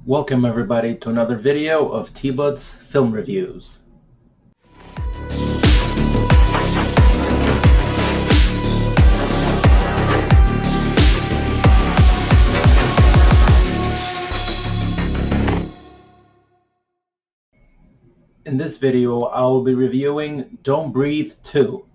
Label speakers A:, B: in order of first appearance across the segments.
A: Welcome everybody to another video of Tbudd's Film Reviews. In this video, I will be reviewing Don't Breathe 2.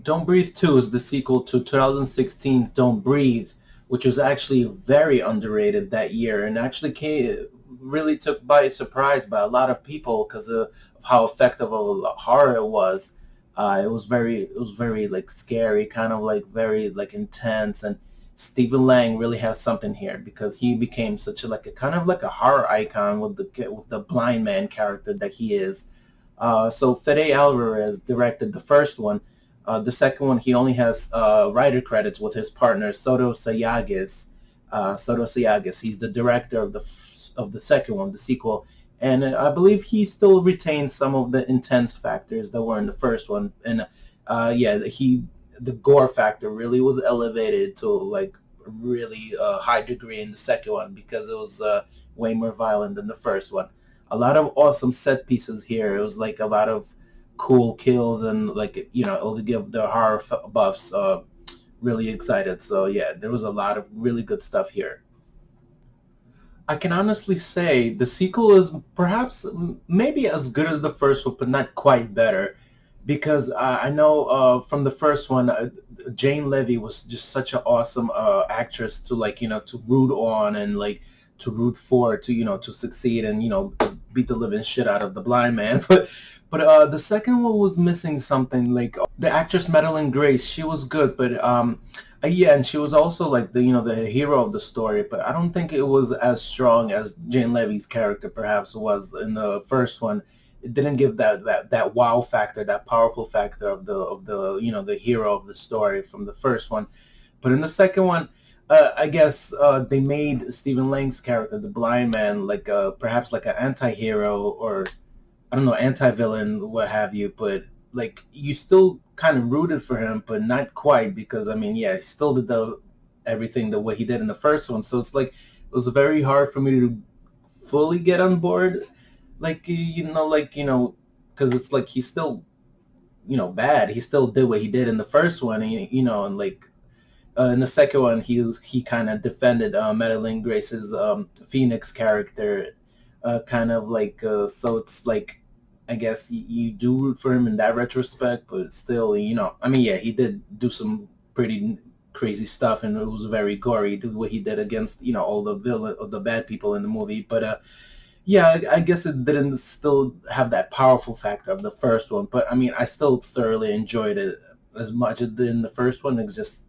A: Don't Breathe 2 is the sequel to 2016's Don't Breathe, which was actually very underrated that year and actually really took by surprise by a lot of people because of how effective of a horror it was. It was very like scary, kind of like very like intense, and Stephen Lang really has something here because he became such a like a kind of like a horror icon with the blind man character that he is. So Fede Alvarez directed the first one. The second one, he only has writer credits with his partner Rodo Sayagues. Rodo Sayagues. He's the director of the second one, the sequel, and I believe he still retains some of the intense factors that were in the first one. And the gore factor really was elevated to like a really high degree in the second one because it was way more violent than the first one. A lot of awesome set pieces here. It was like a lot of cool kills, and like it'll give the horror buffs really excited. So yeah, there was a lot of really good stuff here. I can honestly say the sequel is perhaps maybe as good as the first one, but not quite better, because I know from the first one, Jane Levy was just such an awesome actress to to root on and like to root for, to succeed and beat the living shit out of the blind man. But the second one was missing something. Like the actress Madelyn, she was good, but yeah, and she was also like the hero of the story. But I don't think it was as strong as Jane Levy's character perhaps was in the first one. It didn't give that wow factor, that powerful factor of the hero of the story from the first one. But in the second one, I guess they made Stephen Lang's character, the blind man, like perhaps like an anti-hero, or I don't know, anti-villain, what have you, but like you still kind of rooted for him, but not quite, because I mean, yeah, he still did everything the way he did in the first one. So it's like it was very hard for me to fully get on board, because it's like he's still bad. He still did what he did in the first one, and and like in the second one, he kind of defended Madeline Grace's Phoenix character, kind of like so it's like I guess you do root for him in that retrospect, but still, I mean, yeah, he did do some pretty crazy stuff, and it was very gory, what he did against all the villain or the bad people in the movie. But yeah, I guess it didn't still have that powerful factor of the first one. But I mean, I still thoroughly enjoyed it as much as it did in the first one. It's just,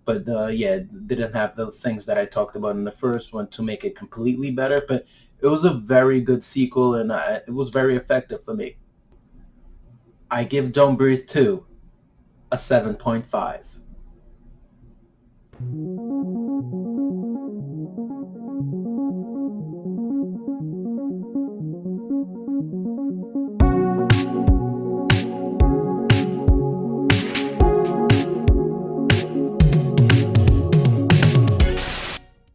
A: but yeah, it didn't have the things that I talked about in the first one to make it completely better. But it was a very good sequel, and it was very effective for me. I give Don't Breathe 2 a 7.5.